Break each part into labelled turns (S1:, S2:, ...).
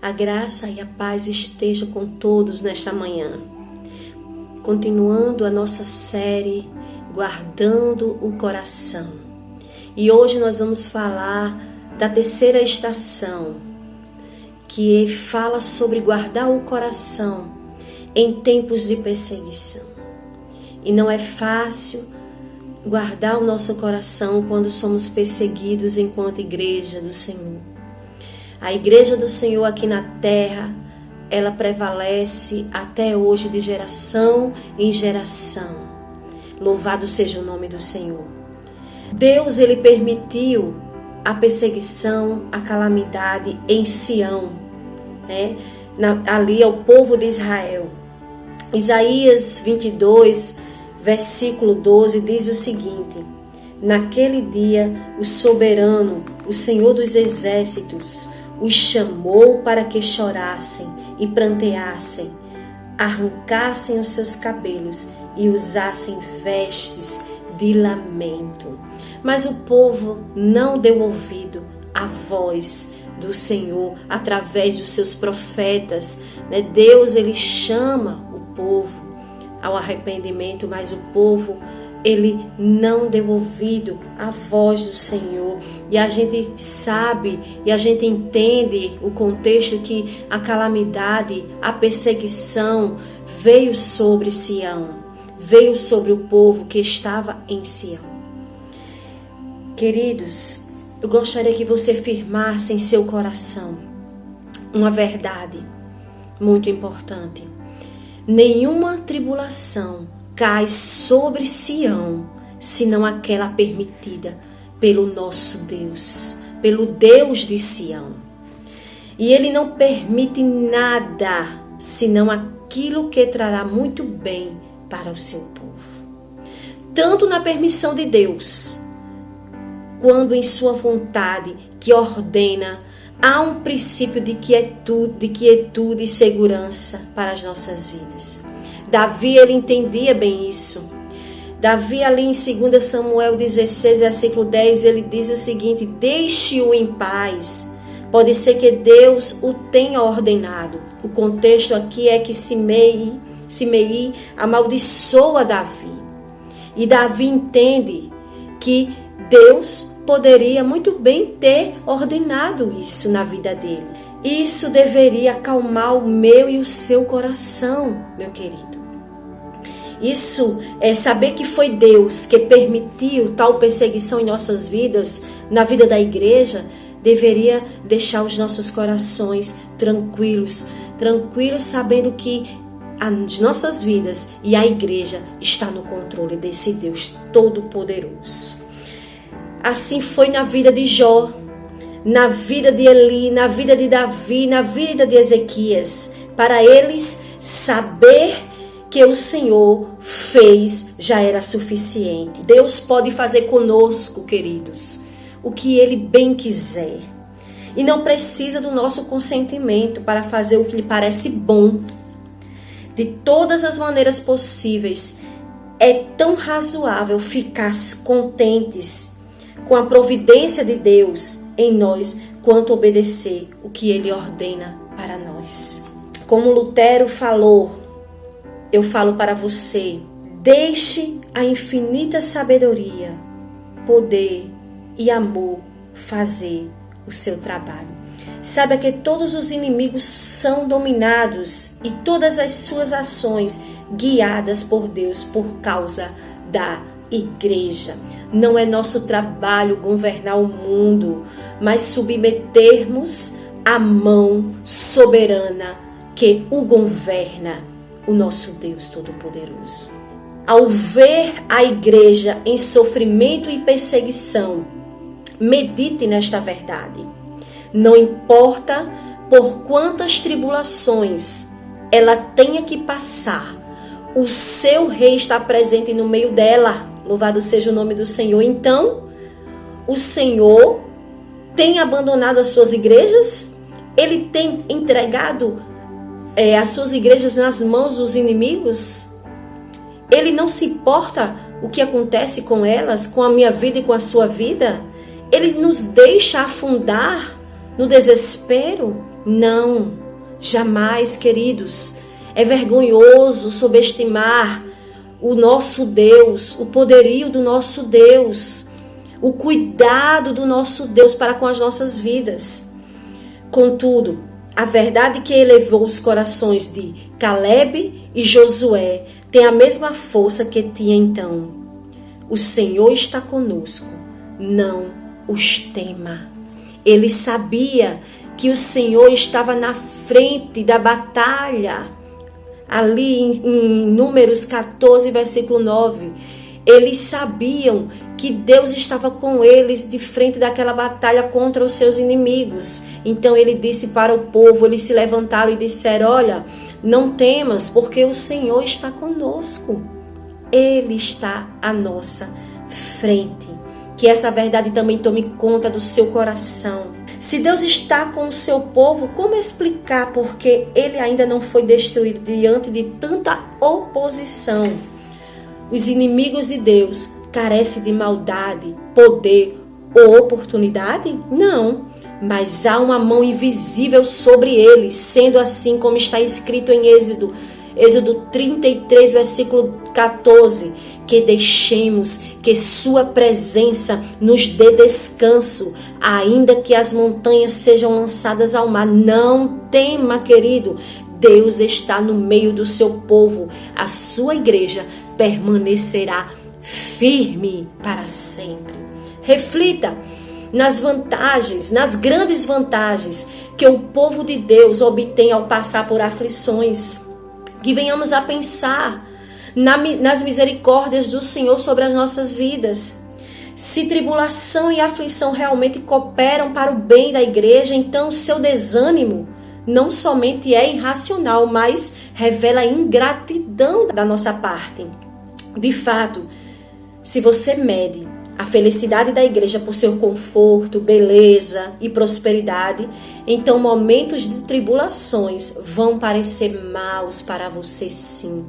S1: A graça e a paz estejam com todos nesta manhã. Continuando a nossa série Guardando o Coração. E hoje nós vamos falar da terceira estação, que fala sobre guardar o coração em tempos de perseguição. E não é fácil guardar o nosso coração quando somos perseguidos enquanto igreja do Senhor. A igreja do Senhor aqui na terra, ela prevalece até hoje de geração em geração. Louvado seja o nome do Senhor. Deus, ele permitiu a perseguição, a calamidade em Sião, né? Ali é o povo de Israel. Isaías 22, versículo 12, diz o seguinte: naquele dia o soberano, o Senhor dos exércitos, os chamou para que chorassem e pranteassem, arrancassem os seus cabelos e usassem vestes de lamento. Mas o povo não deu ouvido à voz do Senhor através dos seus profetas, né? Deus, ele chama o povo ao arrependimento, mas o povo, ele não deu ouvido à voz do Senhor. E a gente sabe e a gente entende o contexto que a calamidade, a perseguição veio sobre Sião, veio sobre o povo que estava em Sião. Queridos, eu gostaria que você firmasse em seu coração uma verdade muito importante. Nenhuma tribulação cai sobre Sião, senão aquela permitida pelo nosso Deus, pelo Deus de Sião. E ele não permite nada, senão aquilo que trará muito bem para o seu povo. Tanto na permissão de Deus, quando em sua vontade que ordena, há um princípio de quietude e segurança para as nossas vidas. Davi, ele entendia bem isso. Davi, ali em 2 Samuel 16, versículo 10, ele diz o seguinte: deixe-o em paz. Pode ser que Deus o tenha ordenado. O contexto aqui é que Simei amaldiçoa Davi. E Davi entende que Deus poderia muito bem ter ordenado isso na vida dele. Isso deveria acalmar o meu e o seu coração, meu querido. Isso é saber que foi Deus que permitiu tal perseguição em nossas vidas, na vida da igreja, deveria deixar os nossos corações tranquilos sabendo que as nossas vidas e a igreja está no controle desse Deus Todo-Poderoso. Assim foi na vida de Jó, na vida de Eli, na vida de Davi, na vida de Ezequias. Para eles, saber que o Senhor fez já era suficiente. Deus pode fazer conosco, queridos, o que Ele bem quiser. E não precisa do nosso consentimento para fazer o que lhe parece bom. De todas as maneiras possíveis, é tão razoável ficar contentes com a providência de Deus em nós, quanto obedecer o que Ele ordena para nós. Como Lutero falou, eu falo para você: deixe a infinita sabedoria, poder e amor fazer o seu trabalho. Saiba que todos os inimigos são dominados e todas as suas ações guiadas por Deus por causa da igreja. Não é nosso trabalho governar o mundo, mas submetermos a mão soberana que o governa, o nosso Deus Todo-Poderoso. Ao ver a igreja em sofrimento e perseguição, medite nesta verdade. Não importa por quantas tribulações ela tenha que passar, o seu rei está presente no meio dela. Louvado seja o nome do Senhor. Então, o Senhor tem abandonado as suas igrejas? Ele tem entregado as suas igrejas nas mãos dos inimigos? Ele não se importa o que acontece com elas, com a minha vida e com a sua vida? Ele nos deixa afundar no desespero? Não, jamais, queridos. É vergonhoso subestimar o nosso Deus, o poderio do nosso Deus, o cuidado do nosso Deus para com as nossas vidas. Contudo, a verdade que elevou os corações de Caleb e Josué tem a mesma força que tinha então. O Senhor está conosco, não os tema. Ele sabia que o Senhor estava na frente da batalha. Ali em Números 14, versículo 9, eles sabiam que Deus estava com eles de frente daquela batalha contra os seus inimigos. Então ele disse para o povo, eles se levantaram e disseram: olha, não temas, porque o Senhor está conosco. Ele está à nossa frente. Que essa verdade também tome conta do seu coração. Se Deus está com o seu povo, como explicar porque ele ainda não foi destruído diante de tanta oposição? Os inimigos de Deus carecem de maldade, poder ou oportunidade? Não, mas há uma mão invisível sobre eles, sendo assim como está escrito em Êxodo 33, versículo 14, que deixemos que sua presença nos dê descanso, ainda que as montanhas sejam lançadas ao mar. Não tema, querido, Deus está no meio do seu povo, a sua igreja permanecerá firme para sempre. Reflita nas vantagens, nas grandes vantagens que o povo de Deus obtém ao passar por aflições. Que venhamos a pensar nas misericórdias do Senhor sobre as nossas vidas. Se tribulação e aflição realmente cooperam para o bem da igreja, então o seu desânimo não somente é irracional, mas revela ingratidão da nossa parte. De fato, se você mede a felicidade da igreja por seu conforto, beleza e prosperidade, então momentos de tribulações vão parecer maus para você, sim.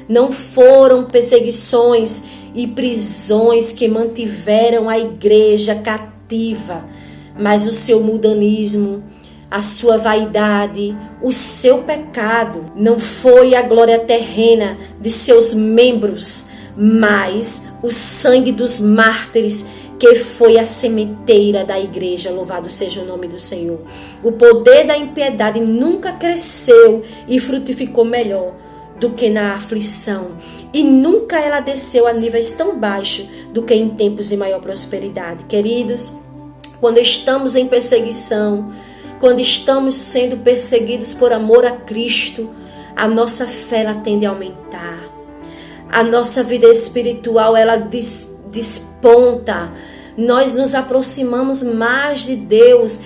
S1: Não foram perseguições e prisões que mantiveram a igreja cativa, mas o seu mundanismo, a sua vaidade, o seu pecado. Não foi a glória terrena de seus membros, mas o sangue dos mártires, que foi a sementeira da igreja. Louvado seja o nome do Senhor. O poder da impiedade nunca cresceu e frutificou melhor do que na aflição, e nunca ela desceu a níveis tão baixos do que em tempos de maior prosperidade. Queridos, quando estamos em perseguição, quando estamos sendo perseguidos por amor a Cristo, a nossa fé ela tende a aumentar. A nossa vida espiritual ela desponta. Nós nos aproximamos mais de Deus.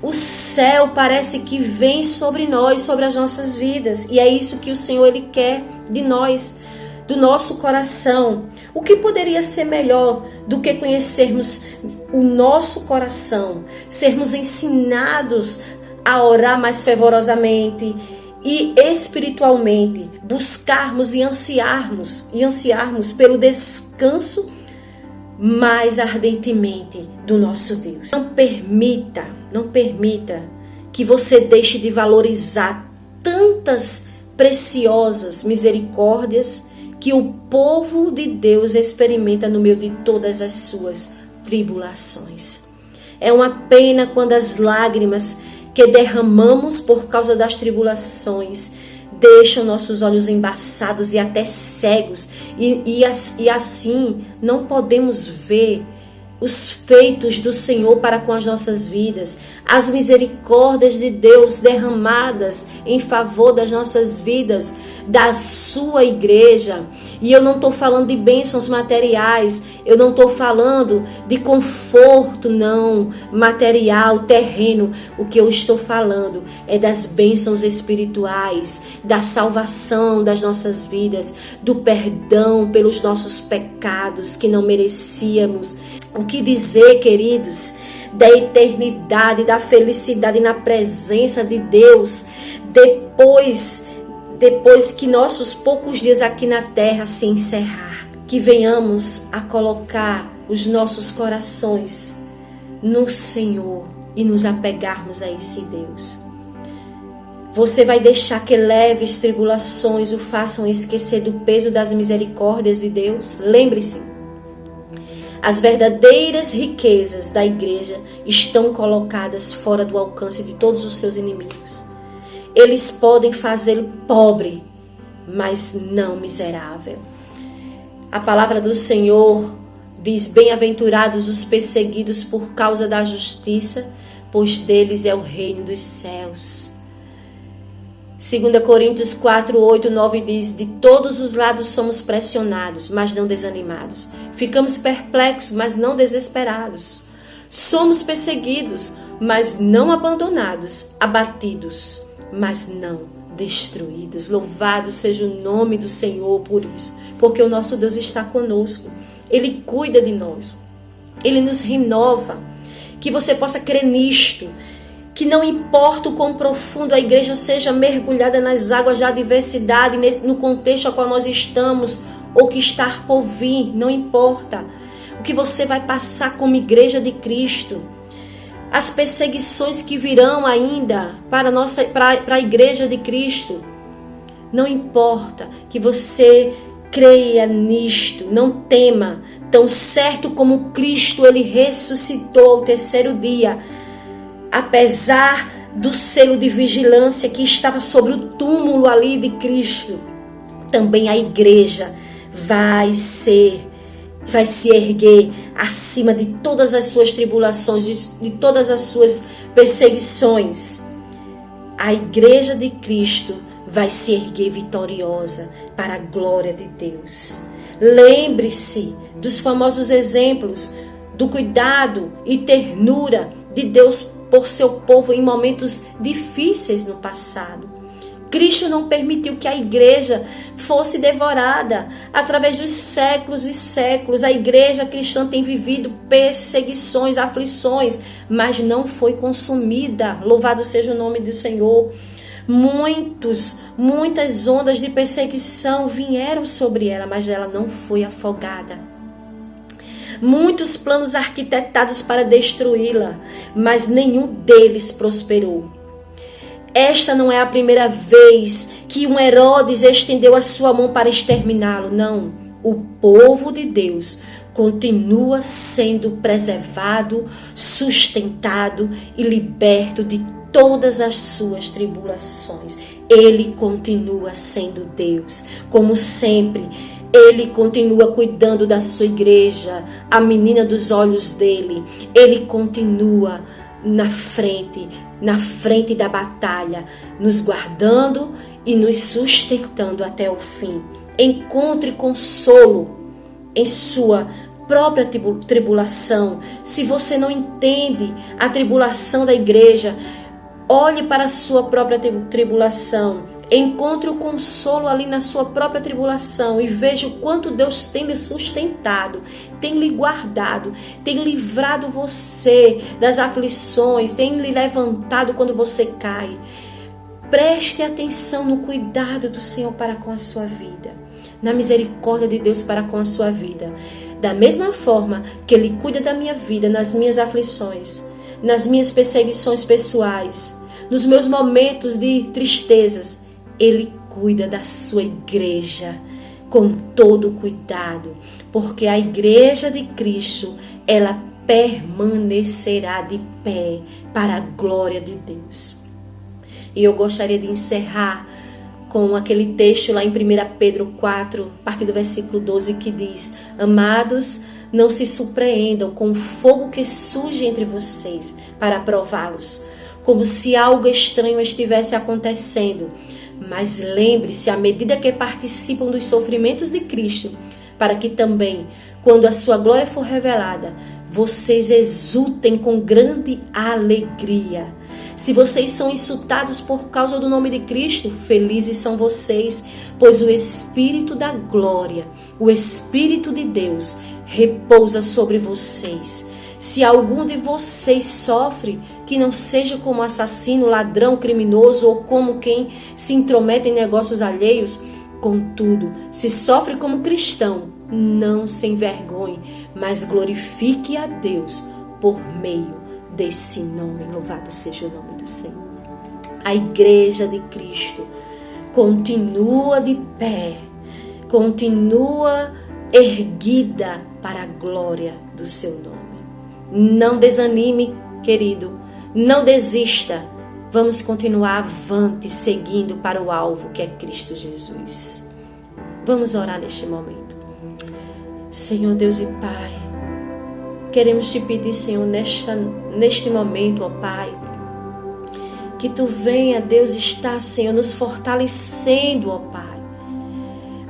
S1: O céu parece que vem sobre nós, sobre as nossas vidas. E é isso que o Senhor ele quer de nós, do nosso coração. O que poderia ser melhor do que conhecermos o nosso coração, sermos ensinados a orar mais fervorosamente e espiritualmente, buscarmos e ansiarmos pelo descanso mais ardentemente do nosso Deus. Não permita que você deixe de valorizar tantas preciosas misericórdias que o povo de Deus experimenta no meio de todas as suas tribulações. É uma pena quando as lágrimas que derramamos por causa das tribulações deixam nossos olhos embaçados e até cegos, e assim não podemos ver os feitos do Senhor para com as nossas vidas, as misericórdias de Deus derramadas em favor das nossas vidas, da sua igreja. E eu não estou falando de bênçãos materiais, eu não estou falando de conforto, não, material, terreno. O que eu estou falando é das bênçãos espirituais, da salvação das nossas vidas, do perdão pelos nossos pecados que não merecíamos. O que dizer, queridos, da eternidade, da felicidade na presença de Deus, depois que nossos poucos dias aqui na terra se encerrar. Que venhamos a colocar os nossos corações no Senhor e nos apegarmos a esse Deus. Você vai deixar que leves tribulações o façam esquecer do peso das misericórdias de Deus? Lembre-se, as verdadeiras riquezas da igreja estão colocadas fora do alcance de todos os seus inimigos. Eles podem fazê-lo pobre, mas não miserável. A palavra do Senhor diz: bem-aventurados os perseguidos por causa da justiça, pois deles é o reino dos céus. 2 Coríntios 4, 8, 9 diz: de todos os lados somos pressionados, mas não desanimados. Ficamos perplexos, mas não desesperados. Somos perseguidos, mas não abandonados. Abatidos, mas não destruídos. Louvado seja o nome do Senhor por isso, porque o nosso Deus está conosco. Ele cuida de nós. Ele nos renova. Que você possa crer nisto. Que não importa o quão profundo a igreja seja mergulhada nas águas da adversidade, no contexto ao qual nós estamos, ou que está por vir, não importa. O que você vai passar como igreja de Cristo, as perseguições que virão ainda para a igreja de Cristo, não importa. Que você creia nisto, não tema. Tão certo como Cristo, ele ressuscitou ao terceiro dia, apesar do selo de vigilância que estava sobre o túmulo ali de Cristo, também a igreja vai se erguer acima de todas as suas tribulações, de todas as suas perseguições. A igreja de Cristo vai se erguer vitoriosa para a glória de Deus. Lembre-se dos famosos exemplos do cuidado e ternura de Deus por seu povo em momentos difíceis no passado. Cristo não permitiu que a igreja fosse devorada através dos séculos e séculos. A igreja cristã tem vivido perseguições, aflições, mas não foi consumida. Louvado seja o nome do Senhor. Muitas ondas de perseguição vieram sobre ela, mas ela não foi afogada. Muitos planos arquitetados para destruí-la, mas nenhum deles prosperou. Esta não é a primeira vez que um Herodes estendeu a sua mão para exterminá-lo. Não, o povo de Deus continua sendo preservado, sustentado e liberto de todas as suas tribulações. Ele continua sendo Deus, como sempre. Ele continua cuidando da sua igreja, a menina dos olhos dele. Ele continua na frente da batalha, nos guardando e nos sustentando até o fim. Encontre consolo em sua própria tribulação. Se você não entende a tribulação da igreja, olhe para a sua própria tribulação. Encontre o consolo ali na sua própria tribulação e veja o quanto Deus tem lhe sustentado, tem lhe guardado, tem livrado você das aflições, tem lhe levantado quando você cai. Preste atenção no cuidado do Senhor para com a sua vida, na misericórdia de Deus para com a sua vida. Da mesma forma que Ele cuida da minha vida, nas minhas aflições, nas minhas perseguições pessoais, nos meus momentos de tristezas, Ele cuida da sua igreja com todo cuidado, porque a igreja de Cristo, ela permanecerá de pé para a glória de Deus. E eu gostaria de encerrar com aquele texto lá em 1 Pedro 4, a partir do versículo 12, que diz: Amados, não se surpreendam com o fogo que surge entre vocês para prová-los, como se algo estranho estivesse acontecendo. Mas lembre-se, à medida que participam dos sofrimentos de Cristo, para que também, quando a sua glória for revelada, vocês exultem com grande alegria. Se vocês são insultados por causa do nome de Cristo, felizes são vocês, pois o Espírito da glória, o Espírito de Deus, repousa sobre vocês. Se algum de vocês sofre, que não seja como assassino, ladrão, criminoso ou como quem se intromete em negócios alheios. Contudo, se sofre como cristão, não se envergonhe, mas glorifique a Deus por meio desse nome. Louvado seja o nome do Senhor. A igreja de Cristo continua de pé, continua erguida para a glória do seu nome. Não desanime, querido, não desista. Vamos continuar avante, seguindo para o alvo que é Cristo Jesus. Vamos orar neste momento. Senhor Deus e Pai, queremos te pedir, Senhor, neste momento, ó Pai, que Tu venha, Deus, estar, Senhor, nos fortalecendo, ó Pai.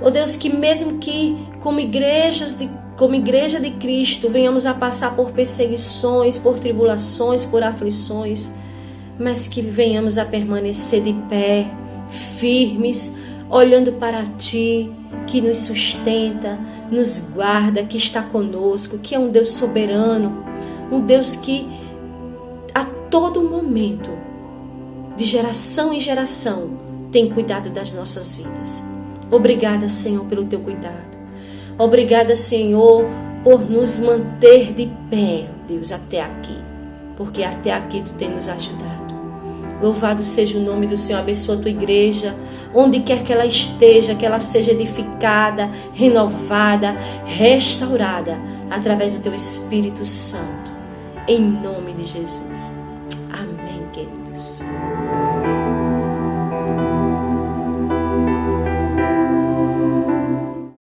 S1: Ó Deus, que mesmo que como igreja de Cristo venhamos a passar por perseguições, por tribulações, por aflições, mas que venhamos a permanecer de pé, firmes, olhando para Ti, que nos sustenta, nos guarda, que está conosco, que é um Deus soberano, um Deus que a todo momento, de geração em geração, tem cuidado das nossas vidas. Obrigada, Senhor, pelo Teu cuidado. Obrigada, Senhor, por nos manter de pé, Deus, até aqui, porque até aqui Tu tem nos ajudado. Louvado seja o nome do Senhor. Abençoa a Tua igreja, onde quer que ela esteja, que ela seja edificada, renovada, restaurada, através do Teu Espírito Santo, em nome de Jesus.